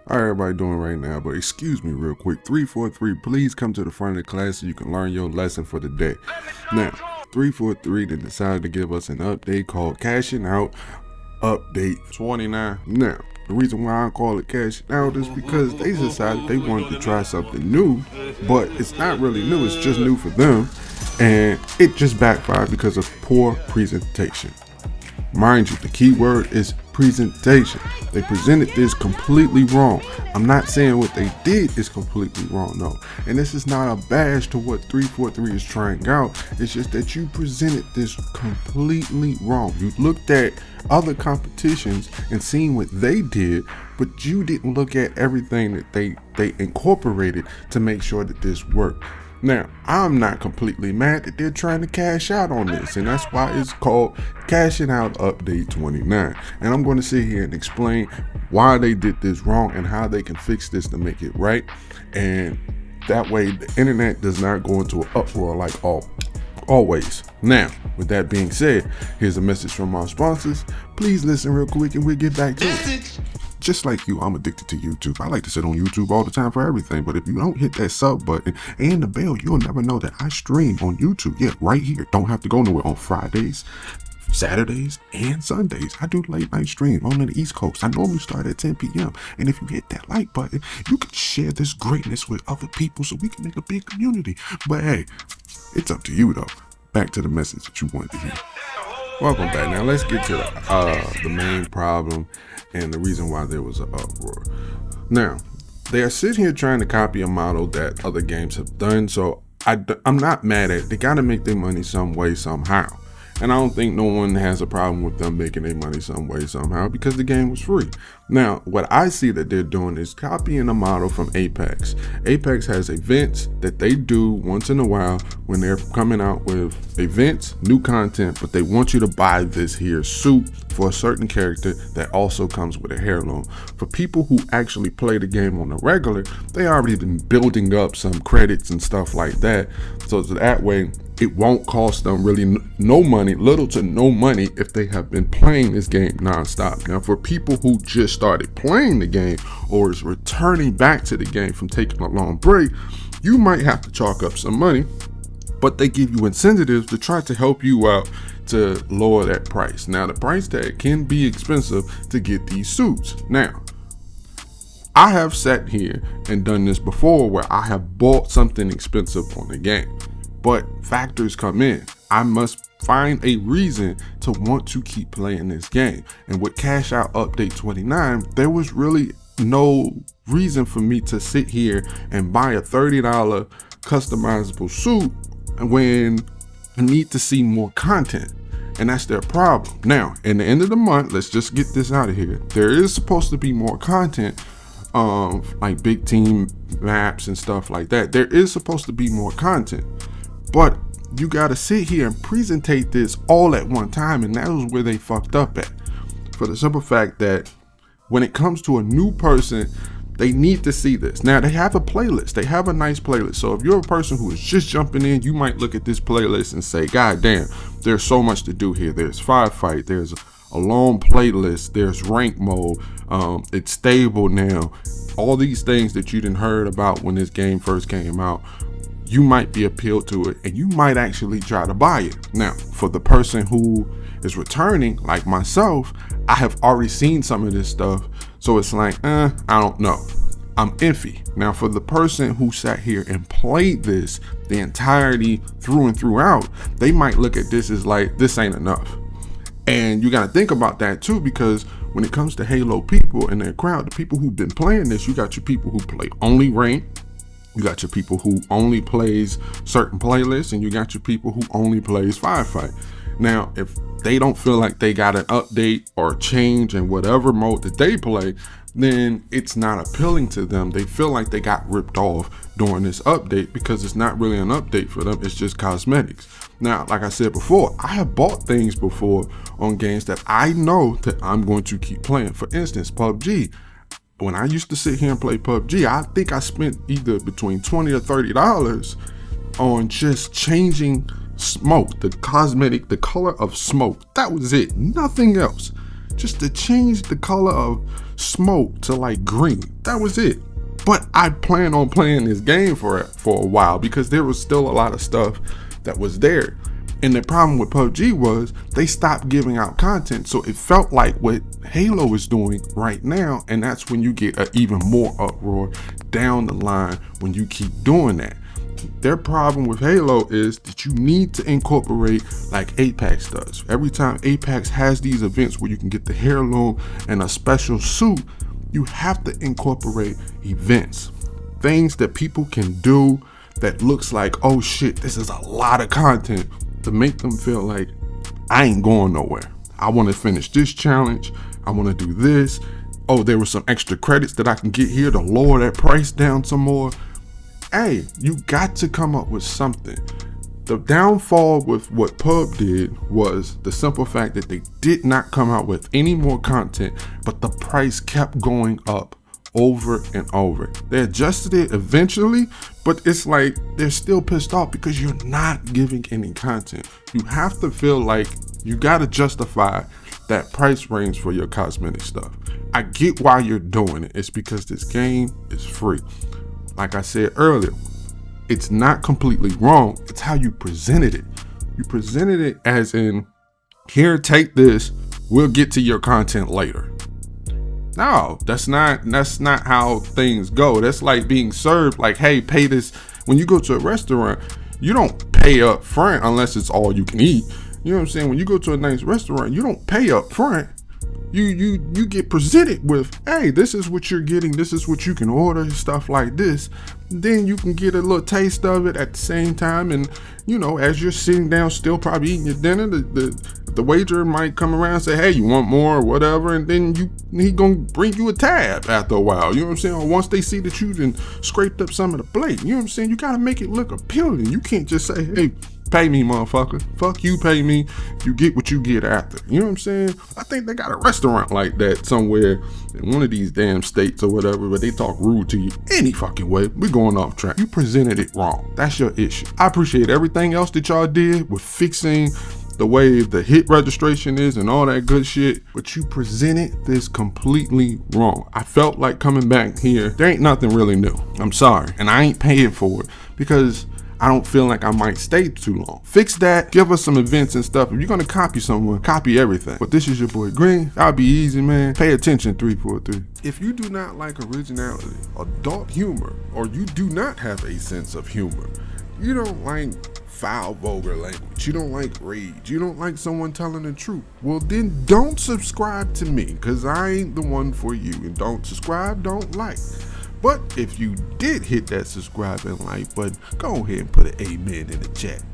How everybody doing right now? But excuse me real quick. 343, please come to the front of the class so you can learn your lesson for the day. Now, 343 then decided to give us an update called Cashing Out Update 29. Now, the reason why I call it Cashing Out is because they decided they wanted to try something new, but it's not really new, it's just new for them, and it just backfired because of poor presentation. Mind you, the key word is presentation. They presented this completely wrong. I'm not saying what they did is completely wrong, no. And this is not a bash to what 343 is trying out. It's just that you presented this completely wrong. You looked at other competitions and seen what they did, but you didn't look at everything that they incorporated to make sure that this worked. Now, I'm not completely mad that they're trying to cash out on this, and that's why it's called Cashing Out Update 29. And I'm going to sit here and explain why they did this wrong and how they can fix this to make it right. And that way the internet does not go into an uproar like always. Now, with that being said, here's a message from our sponsors. Please listen real quick and we'll get back to it. Just like you, I'm addicted to YouTube. I like to sit on YouTube all the time for everything, but if you don't hit that sub button and the bell, you'll never know that I stream on YouTube. Yeah, right here. Don't have to go nowhere on Fridays, Saturdays, and Sundays. I do late night stream on the East Coast. I normally start at 10 p.m. And if you hit that like button, you can share this greatness with other people so we can make a big community. But hey, it's up to you though. Back to the message that you wanted to hear. Welcome back. Now let's get to the main problem and the reason why there was an uproar. Now, they are sitting here trying to copy a model that other games have done, so I'm not mad at it. They got to make their money some way, somehow. And I don't think no one has a problem with them making their money some way, somehow, because the game was free. Now, what I see that they're doing is copying a model from Apex. Apex has events that they do once in a while when they're coming out with events, new content, but they want you to buy this here suit for a certain character that also comes with a heirloom. For people who actually play the game on the regular, they already been building up some credits and stuff like that. So that way, it won't cost them really no money, little to no money, if they have been playing this game nonstop. Now, for people who just started playing the game or is returning back to the game from taking a long break, you might have to chalk up some money, but they give you incentives to try to help you out to lower that price. Now, the price tag can be expensive to get these suits. Now, I have sat here and done this before where I have bought something expensive on the game. But factors come in. I must find a reason to want to keep playing this game. And with Cash Out Update 29, there was really no reason for me to sit here and buy a $30 customizable suit when I need to see more content. And that's their problem. Now, in the end of the month, let's just get this out of here. There is supposed to be more content, like big team maps and stuff like that. There is supposed to be more content. But you gotta sit here and presentate this all at one time, and that was where they fucked up at. For the simple fact that when it comes to a new person, they need to see this. Now, they have a playlist. They have a nice playlist. So if you're a person who is just jumping in, you might look at this playlist and say, God damn, there's so much to do here. There's firefight, there's a long playlist, there's rank mode, it's stable now. All these things that you didn't heard about when this game first came out, you might be appealed to it and you might actually try to buy it. Now, for the person who is returning, like myself, I have already seen some of this stuff. So it's like, I don't know. I'm iffy. Now, for the person who sat here and played this the entirety through and throughout, they might look at this as like, this ain't enough. And you got to think about that too, because when it comes to Halo people and their crowd, the people who've been playing this, you got your people who play only rank. You got your people who only plays certain playlists, and you got your people who only plays firefight. Now, if they don't feel like they got an update or a change in whatever mode that they play, then it's not appealing to them. They feel like they got ripped off during this update because it's not really an update for them. It's just cosmetics. Now, like I said before, I have bought things before on games that I know that I'm going to keep playing. For instance, PUBG. When I used to sit here and play PUBG, I think I spent either between $20 or $30 on just changing smoke, the cosmetic, the color of smoke. That was it, nothing else. Just to change the color of smoke to like green. That was it. But I plan on playing this game for a while because there was still a lot of stuff that was there. And the problem with PUBG was they stopped giving out content. So it felt like what Halo is doing right now. And that's when you get an even more uproar down the line when you keep doing that. Their problem with Halo is that you need to incorporate like Apex does. Every time Apex has these events where you can get the heirloom and a special suit, you have to incorporate events. Things that people can do that looks like, oh shit, this is a lot of content, to make them feel like I ain't going nowhere. I want to finish this challenge. I want to do this. Oh, there were some extra credits that I can get here to lower that price down some more. Hey, you got to come up with something. The downfall with what Pub did was the simple fact that they did not come out with any more content, but the price kept going up over and over. They adjusted it eventually, but it's like they're still pissed off because you're not giving any content. You have to feel like you got to justify that price range for your cosmetic stuff. I get why you're doing it. It's because this game is free. Like I said earlier, it's not completely wrong. It's how you presented it. You presented it as in, here, take this. We'll get to your content later. No, that's not how things go. That's like being served like, hey, pay this. When you go to a restaurant, you don't pay up front unless it's all you can eat. You know what I'm saying? When you go to a nice restaurant, you don't pay up front. You get presented with, hey, this is what you're getting, this is what you can order, stuff like this. Then you can get a little taste of it at the same time, and you know, as you're sitting down still probably eating your dinner, the waiter might come around and say, hey, you want more or whatever, and then he gonna bring you a tab after a while. You know what I'm saying? Or once they see that you done scraped up some of the plate, you know what I'm saying? You gotta make it look appealing. You can't just say, hey, pay me, motherfucker. Fuck you, pay me. You get what you get after. You know what I'm saying? I think they got a restaurant like that somewhere in one of these damn states or whatever, but they talk rude to you any fucking way. We're going off track. You presented it wrong. That's your issue. I appreciate everything else that y'all did with fixing the way the hit registration is and all that good shit, but you presented this completely wrong. I felt like coming back here, there ain't nothing really new. I'm sorry. And I ain't paying for it because I don't feel like I might stay too long. Fix that, give us some events and stuff. If you're gonna copy someone, copy everything. But this is your boy Green. That'll be easy, man. Pay attention, 343. If you do not like originality, adult humor, or you do not have a sense of humor, you don't like foul, vulgar language, you don't like rage, you don't like someone telling the truth, well then don't subscribe to me, because I ain't the one for you. And don't subscribe, don't like. But if you did hit that subscribe and like button, go ahead and put an amen in the chat.